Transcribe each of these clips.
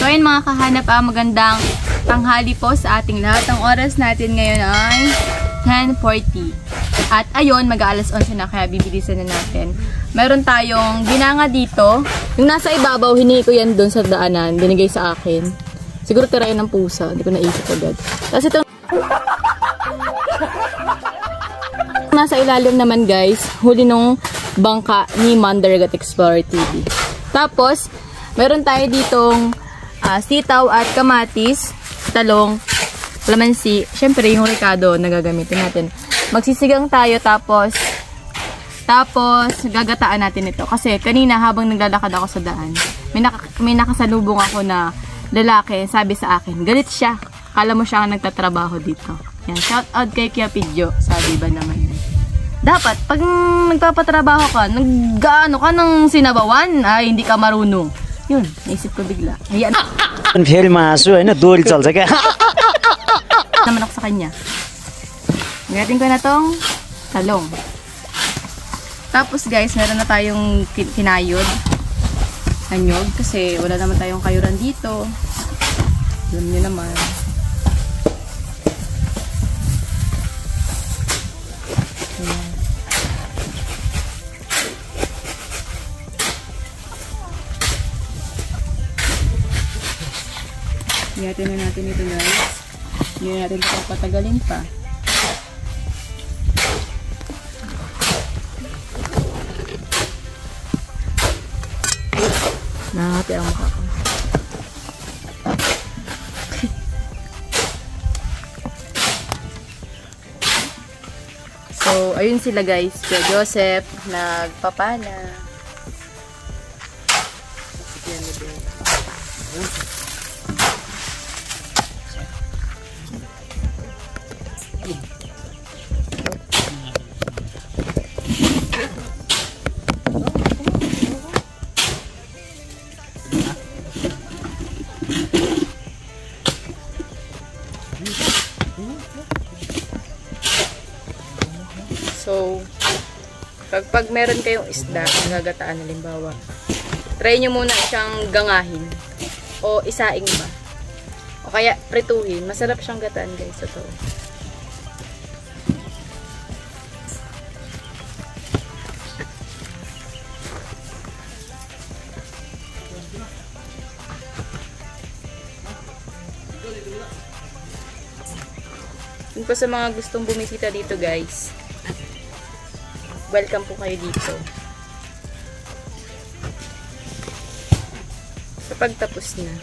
So ayun mga kahanap, magandang tanghali po sa ating lahat. Ang oras natin ngayon ay 10:40. At ayun, mag-aalas 11 na, kaya bibilisan na natin. Meron tayong ginanga dito. Yung nasa ibabaw, hiningi ko yan doon sa daanan. Binigay sa akin. Siguro tirayan ng pusa. Hindi ko naisip agad. Tapos itong nasa ilalim naman guys, huli nung bangka ni Mandaragat Explorer TV. Tapos, meron tayo ditong sitaw at kamatis, talong, kalamansi. Siyempre, yung ricado na gagamitin natin. Magsisigang tayo tapos gagataan natin ito. Kasi kanina habang naglalakad ako sa daan, may nakasalubong ako na lalaki, sabi sa akin, galit siya. Kala mo siya ang nagtatrabaho dito. Yan, shout out kay Kia Pidjo, sabi ba naman. Dapat, pag nagpapatrabaho ka, nag-ano ka ng sinabawan, ay hindi ka marunong. Yun, naisip ko bigla. Ayan. Feri maso, ay na, dori chalsa ka. Naman ako sa kanya. Ngayatin ko na tong talong. Tapos guys, meron na tayong kinayod. Anyog, kasi wala naman tayong kayuran dito. Alam nyo naman. Ayan. Ngayatin na natin ito guys. Hindi na natin ito patagalin pa. Nakakati ang mukha ko. So, ayun sila guys. Kuya Joseph, nagpapana. So, pag meron kayong isda, nagagataan, halimbawa, try nyo muna siyang gangahin o isaing ba. O kaya prituhin. Masarap siyang gataan guys. Ito. Yun po sa mga gustong bumisita dito guys. Welcome po kayo dito. Kapag tapos na.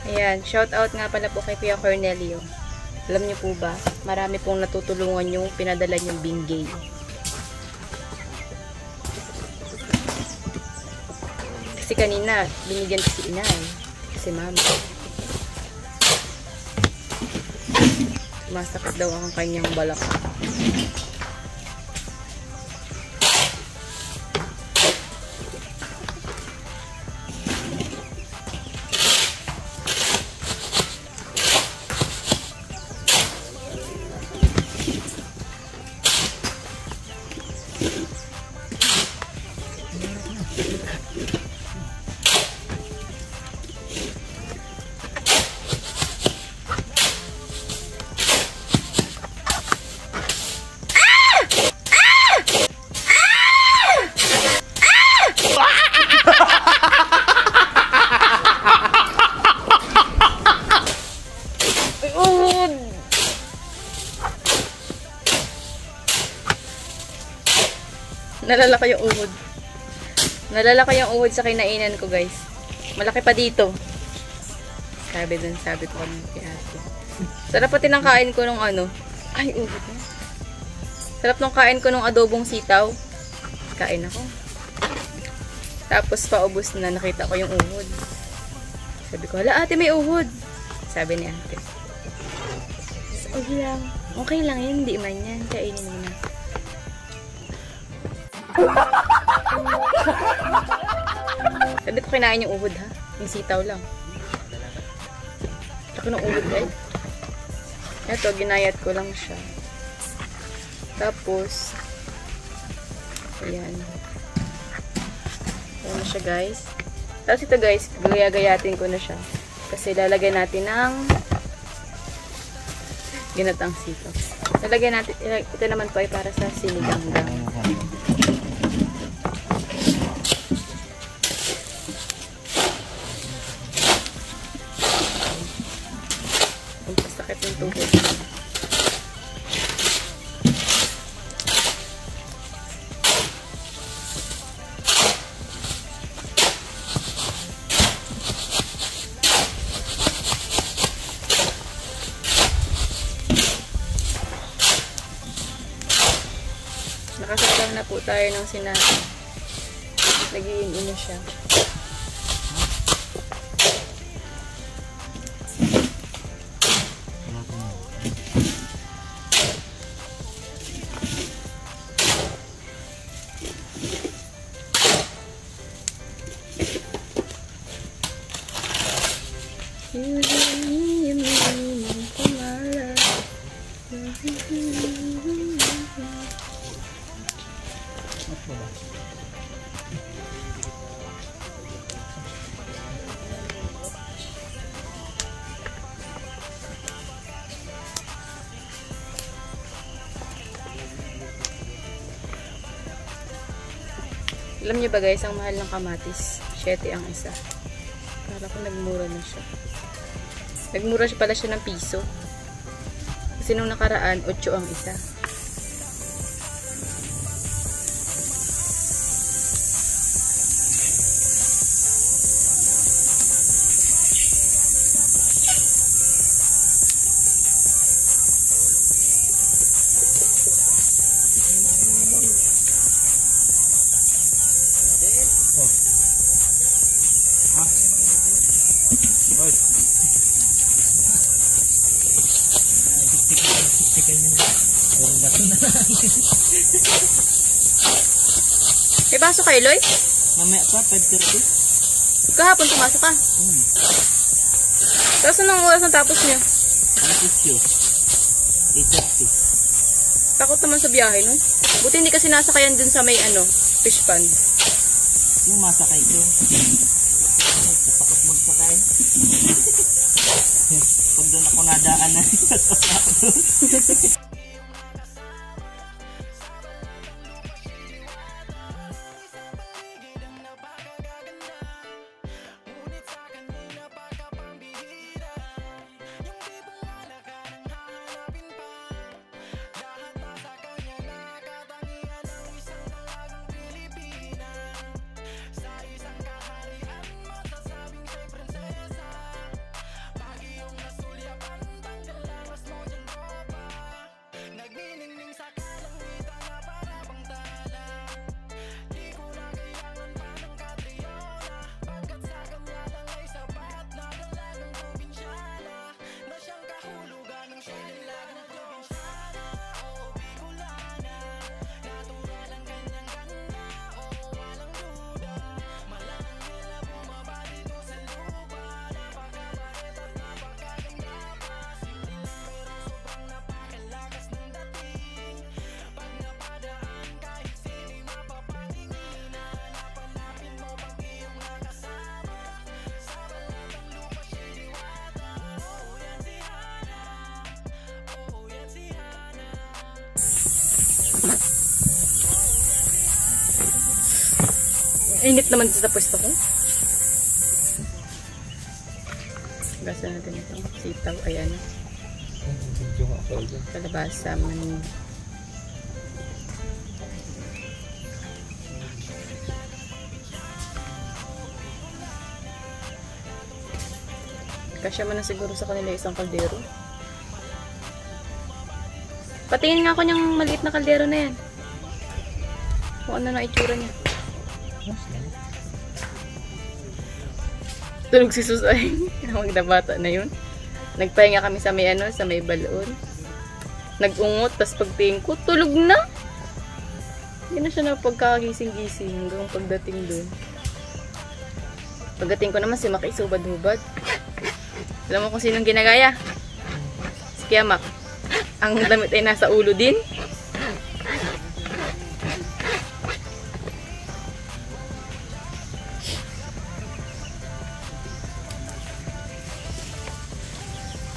Ayan, shout out nga pala po kay Kuya Cornelio. Alam niyo po ba, marami pong natutulungan yung pinadala niyong binggay. Kasi kanina, binigyan ko si inay. Si mama. Masakit daw ang kanyang balak. Nalalaki yung uhod. Nalalaki yung uhod sa kinainan ko, guys. Malaki pa dito. Sabi ko kami kay ate. Sarap pati ng kain ko nung ano. Ay, uhod na. Sarap nung kain ko nung adobong sitaw. Kain ako. Tapos paubos na, nakita ko yung uhod. Sabi ko, hala ate, may uhod. Sabi ni ate. Okay lang yan, hindi man yan. Kainin mo na. Hindi ko kinain yung uhod ha. Yung sitaw lang. Tsaka ng uhod guys. Ito, ginayat ko lang siya. Tapos, ayan. Ayan na siya guys. Tapos ito guys, gagagayatin ko na siya. Kasi lalagay natin ng ginatang sitaw. Lalagay natin, ito naman po ay para sa sinigang-gang. Ang sakit ng tuhod. Nakasakal na po tayo ng sinabi. Nag-iin na siya. Alam niyo ba guys, ang mahal ng kamatis, 7 ang isa. Kala ko nagmura na siya. Nagmura siya pala siya ng piso. Kasi nung nakaraan, 8 ang isa. May pasok kayo, Loy? Mamaya pa, 5:30. Kahapon pumasok ka? Tapos anong oras na tapos niya? Tapos yun. 8:30. Takot naman sa biyahe nun. Buti hindi kasi nasakayan dun sa may fish pond. Yung masakay ko. Takot magsakay. Pag doon ako nadaan na Init naman dito sa pwesto ko. Gasa natin itong sitaw. Ayan. Kalabasa man. Kasya man na siguro sa kanila isang kaldero. Patingin nga ako niyang maliit na kaldero na yan. Kung ano na itsura niya. Tulog si Susay. Magdabata na yun. Nagpahinga kami sa may sa may balon. Nag-ungot, tas pagtingin ko, tulog na. Hindi na siya na pagkakagising-gising hanggang pagdating doon. Pagdating ko naman si Mac isubad-hubad. Alam mo kung sinong ginagaya? Si Kuya Mac. Ang damit ay nasa ulo din.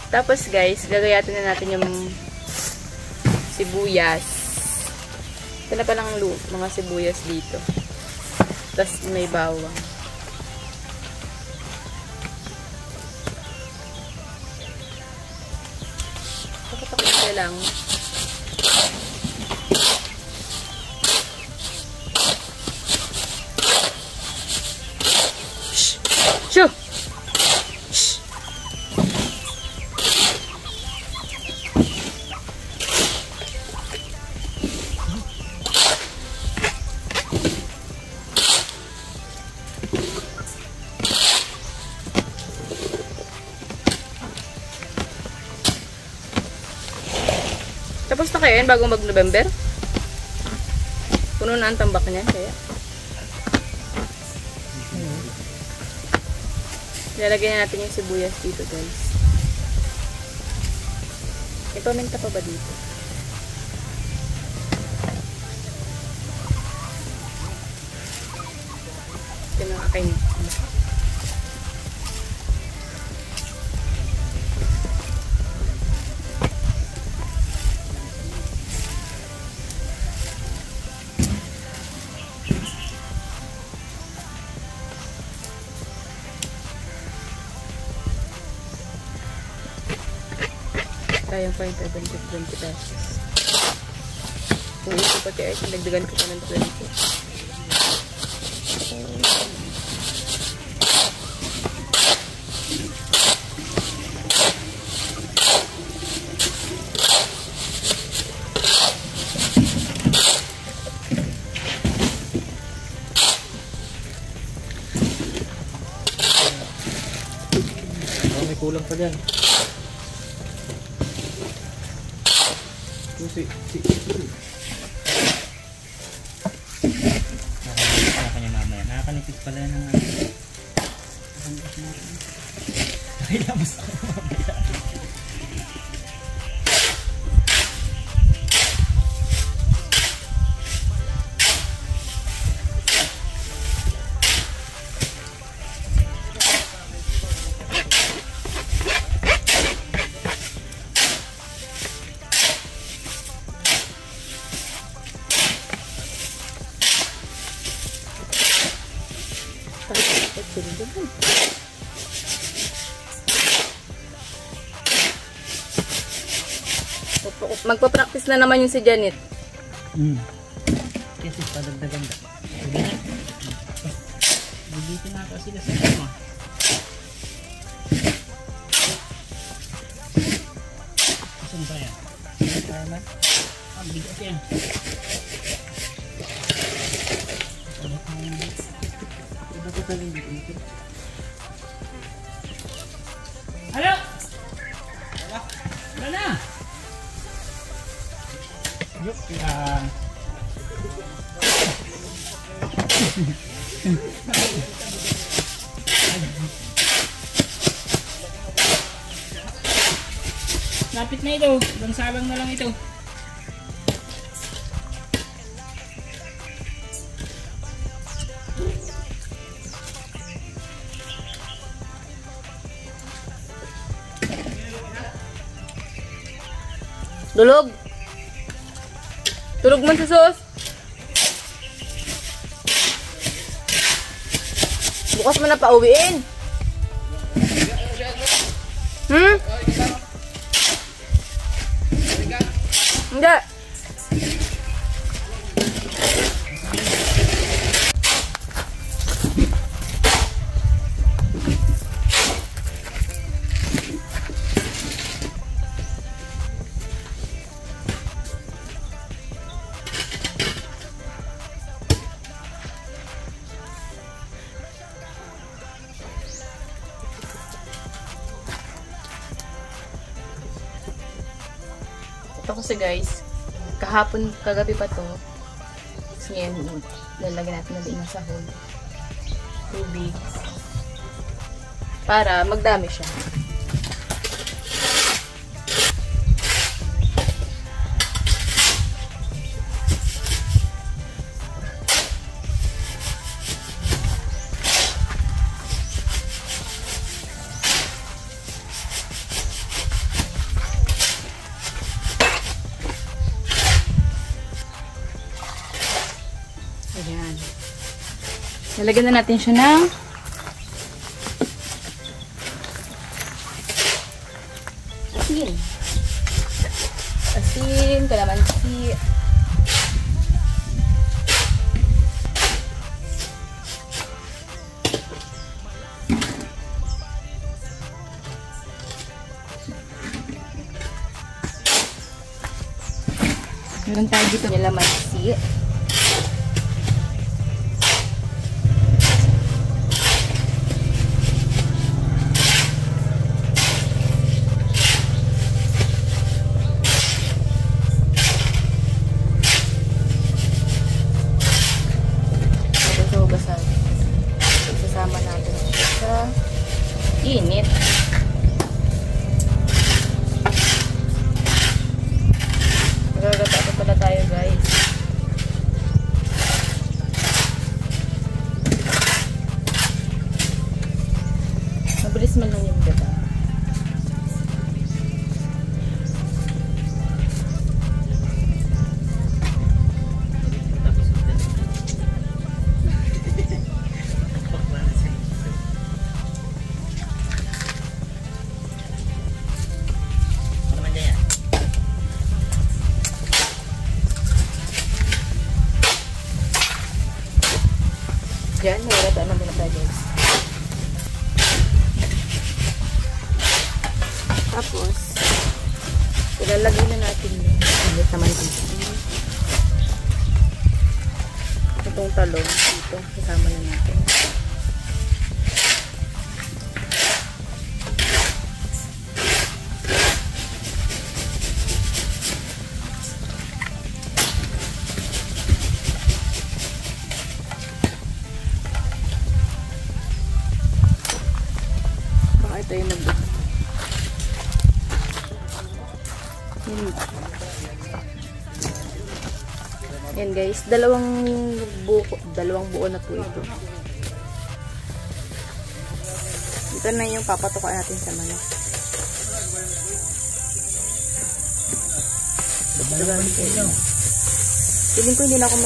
Tapos guys, gagayatin na natin yung sibuyas. Ito na palang mga sibuyas dito. Tapos may bawang. Papatakot siya lang. Shh! Shoo! Tapos na kayo yan bago mag-November? Puno na ang tambak niyan kaya. Lalagyan na natin yung sibuyas dito guys. May paminta pa ba dito? Ito na aking sayang pa yung 20 pesos. Kung ito pati ay nagdagan ko pa ng 20. May kulang pa dyan. Nakakalipas niya mamaya. Nakakalipit pala ng nakilabas ako mamaya. Magpa-practice na naman yung si Janet. Kasi padagdagan na. Bibitin na ako sila sa kama. Saan ba yan? Saan ba? Ang bigat yan. Iba ko talang dito. Halo! Wala na! Yuk lang. Lapit na ito. Bansalang na lang ito. Dulog. Tulog man sa sauce. Bukas mo na pauwiin. Hindi. Ito kasi guys, kahapon, kagabi pa to. Tapos ngayon, lalagyan natin na din ng sahog. Tubig. para magdami siya. Ayan. Lalagyan na natin siya ng asin. Asin, kalamansi. Meron tayo dito kalamansi. Isasama natin siya sa init. Magagata pa pala tayo, guys. Mabilis man lang yung gata. Yan, nagagata na muna tayo, guys. Tapos, ilalagay na natin yung init na mantika. Itong talong dito, kasama na natin. Baka ito yung nagbuka. Yan guys, dalawang buo na po ito. Ito na yung papatukan natin sa manok. Feeling ko hindi na ako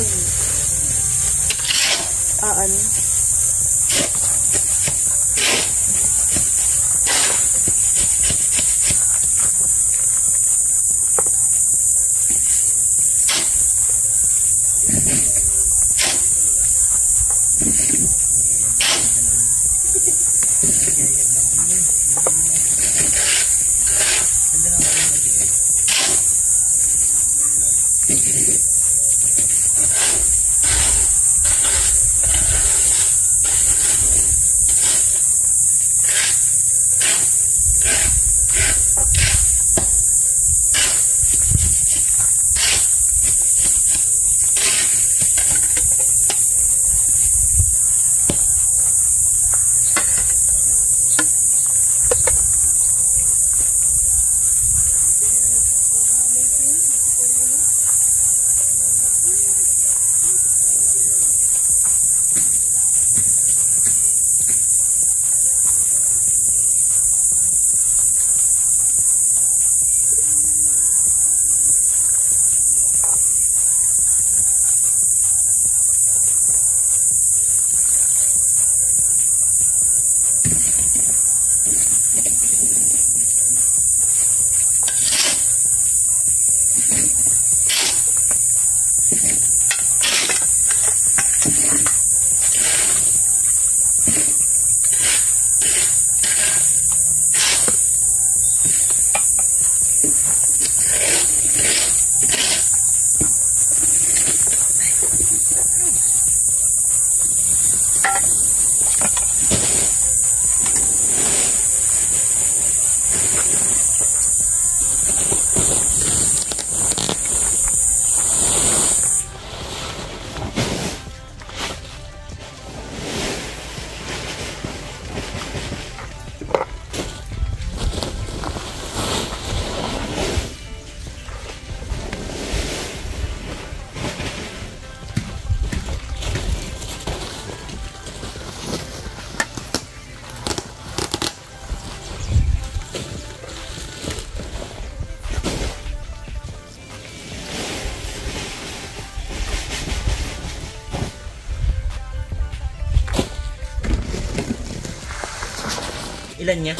Ilan niya?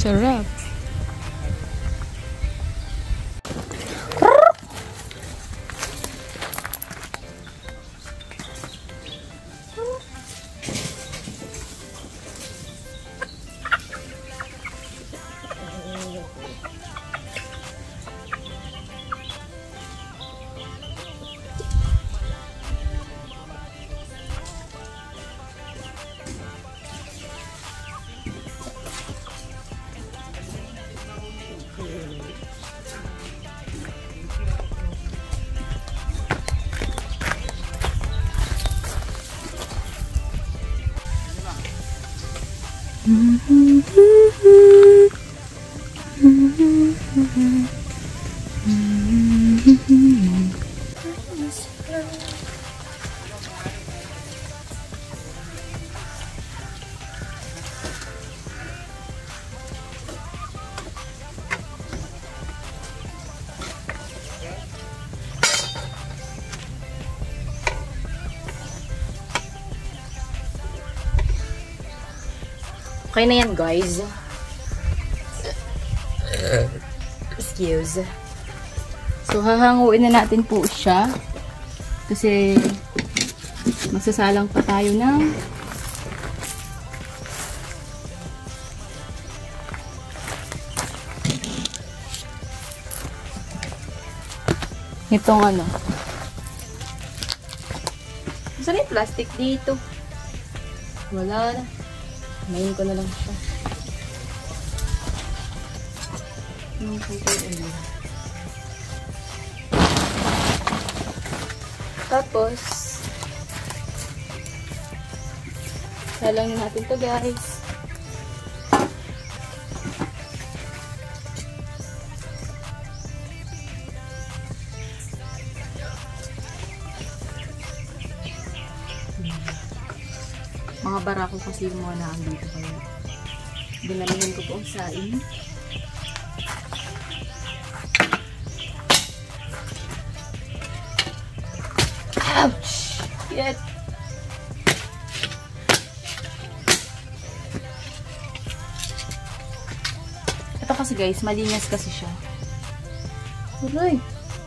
Sarap. Okay na yan, guys. Excuse. So, hahanguin na natin po siya. Kasi, magsasalang pa tayo ng itong ano. Saan yung plastic dito? Wala na. Main ko na lang siya. Tapos, salangin natin to, guys. Mga barako kasi yung mga naandito kayo. Dinalihan ko po ang saing. Ouch! Yet! Ito kasi guys, malinis kasi siya. Aray!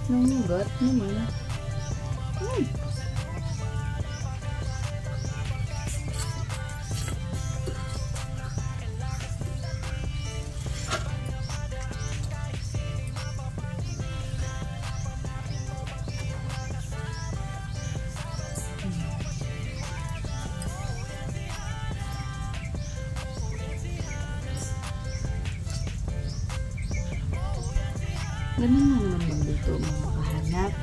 Nangugat naman. Ganun lang naman dito mga kahanap.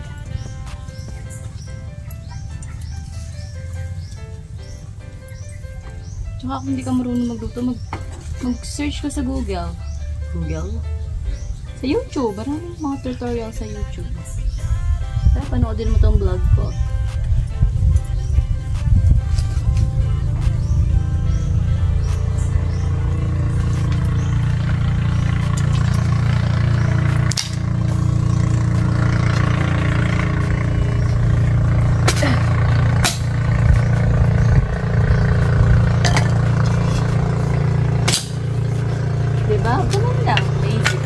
Tsaka kung hindi ka marunong magluto, mag-search ka sa Google. Sa YouTube. Maraming mga tutorial sa YouTube. Tara, panoodin mo tong vlog ko. Diba? Ganun lang. Basic.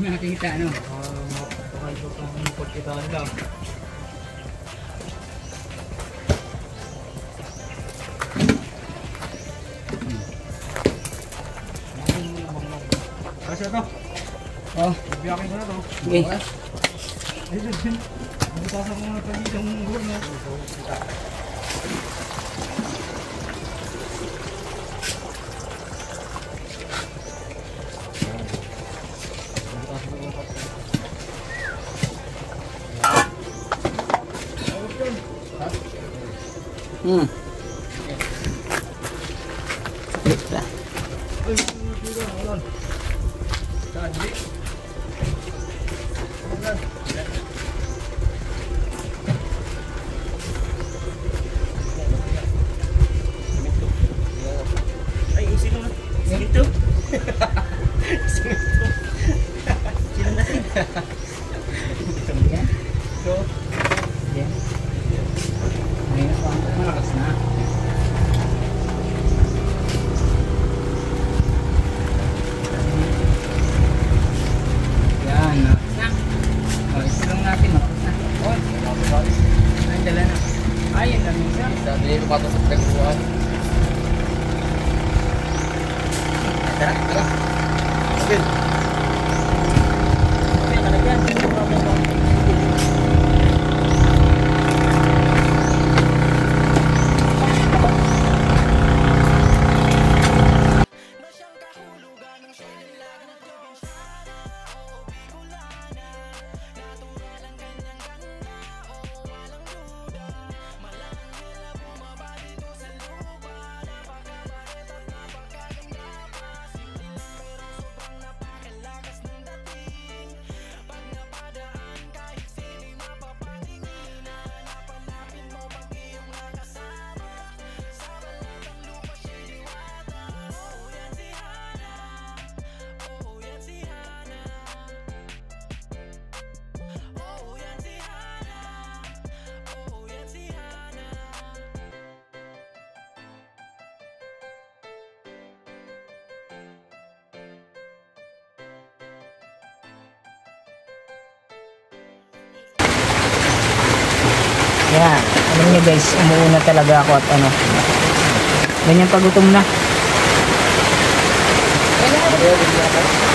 Nakikita ano? Ito pang pagkitaan lang. Kasi ito. Oh, biyakin ko na to. Okay. Ayun. Magpapasok ko na pag isang munggo na. Sakit lah. Ay, sino na? Sino? Sino na? Yan. So, Yan. Ngayon pa ang malakas na. Yan. Malakas na. O, ito lang natin. Malakas na. O, ang dala na. Ay, ang dami siya. dami yung patos sa pagkuhan. Tara, tara. Okay. Okay, talagyan. Sino problem mo? Yan. Alam niyo guys, umuuna talaga ako at ano. Ganyan pagutom na.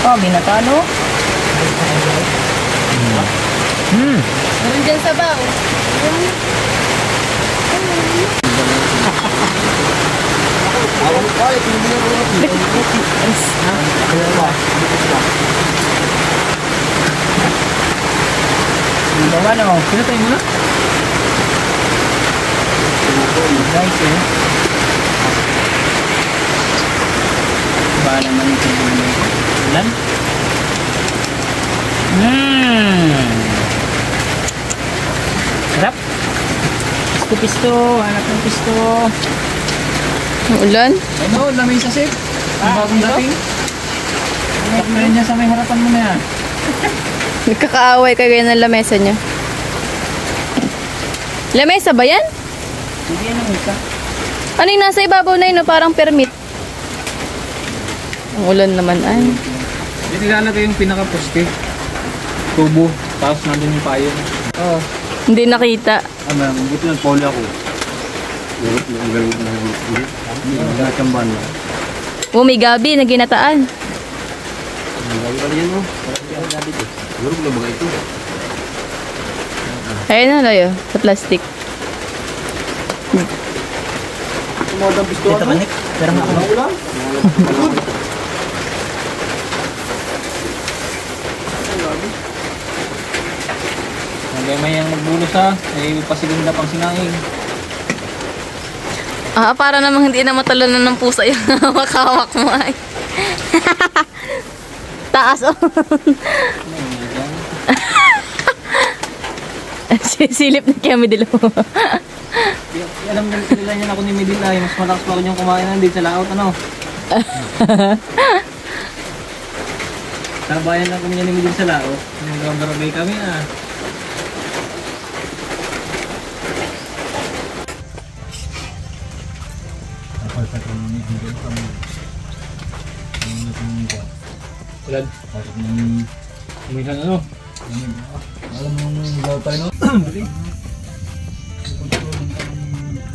Oh, binatalo. Meron dyan sabaw. Bawa no. Sino tayo muna? Guys eh. Bawa naman ito muna. Ulan. Sarap. Pisto-pisto. Anak ng pisto. Ulan? Ano, lamay sa sip. Ang bagong dating. Takparin niya sa may harapan mo na yan. Nagkakaaway kayo ng lamesa niya. Lamesa ba yan? Hindi yan ang isa. Ano yung nasa ibabaw na yun? Parang permit. Ang ulan naman ay. Hindi nilalagay yung pinaka-poste. Tubo. Tapos nandun yung payo. Oo. Hindi nakita. Buti ng pole ako. Ang galing na hindi nakachamban na. Oh, may gabi na ginataan. Ang galing pala yan, no? Siguro ko lang ito. Ayun na layo, sa plastic. Tumodang pisto Dito manik. Pero nga ako. ulam? Hanggang may ang nagbulos ha. Ay pasiganda pang sinaing. Ah, para namang hindi na matalanan ng pusa yung hawak-hawak mo ay. Taas oh. Silip na kaya may dilaw. Alam nila niya ako ni Medina, mas malakas pa ako niyang kumain nandito sa laot, ano? Tabayan lang kami niya ni Medina sa laot. Nagbarabay kami ah. Ulad. Umisan ano? Alam mo nung gawa tayo, no?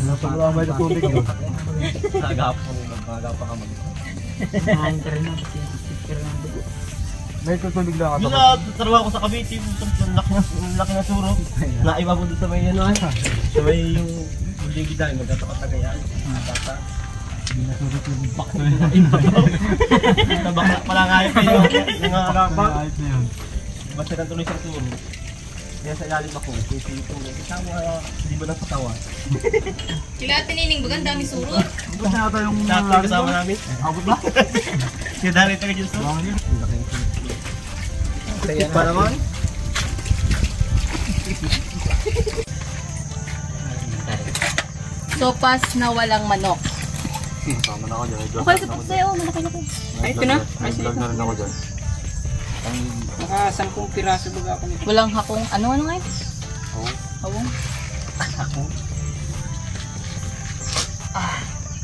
Napaglamay na tubig, no? Nagapa ka mag. May tutubig lang Yung natarawa ko sa Cavite, yung laki na suro. Naiba ko doon sa may ano sa may yung building kita, yung magkatapat-tagayan. Tata. Hindi na surot yung bak na Nabakla pala nga yun yung agapa. ayos na yun. Ba't siya tuloy sa suro? Kaya sa ilalim ako, sisipong kasama, hindi ba nagpatawa? Kila tinining bagang dami surot. Ito na ata yung Lahat kasama namin. abot ba? Kaya dali tayo dyan suro. Buwangan yun. Pa naman? Sopas na walang manok. Tama na ako dyan. Okay, sapat sa'yo. Malaki-laki. Ay, ito na. Ay, Vlog na rin ako dyan. Naka 10 piraso baga ako nito. Walang hakong. Ano nga yun? Hawong.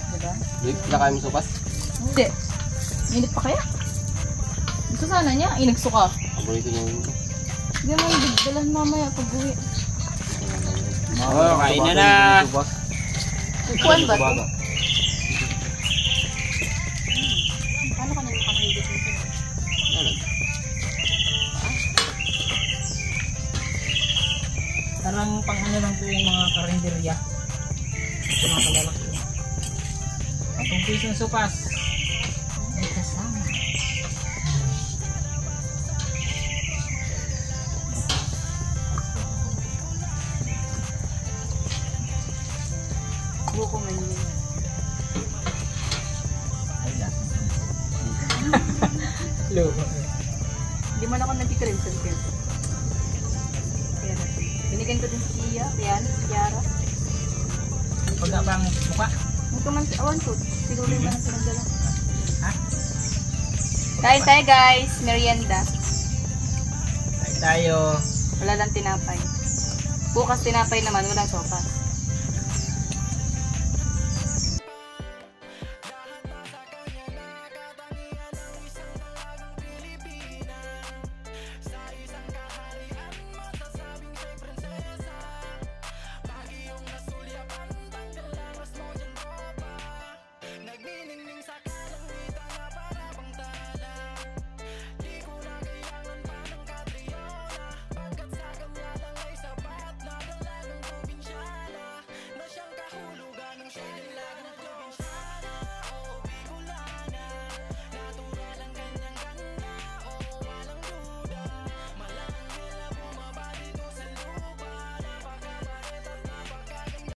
Diba? Nakain mo sopas? Hindi. Minit pa kaya? Gusto sana niya. Ay, nagsuka. Paborito niya yun. Hindi naman bigdalan mamaya pag uwi. Oo, kain na na. Kukuhan ba ito? Paano ka nang makahigit nito? Parang pang ano lang po yung mga karinderya. Ito mga kalalaki. 10 pisong sopas. May kasama. Buko man yun. Loko. Hindi man ako nag-crimson curd. Kaya binigyan ko din si Kia, Rian, si Kiara. Pagka bang mukha? Ito man, awan ko. Siguro yung man ang pinagdala. Ha? Kain tayo guys, merienda. Kain tayo. Wala lang tinapay. Bukas tinapay naman, walang sopas.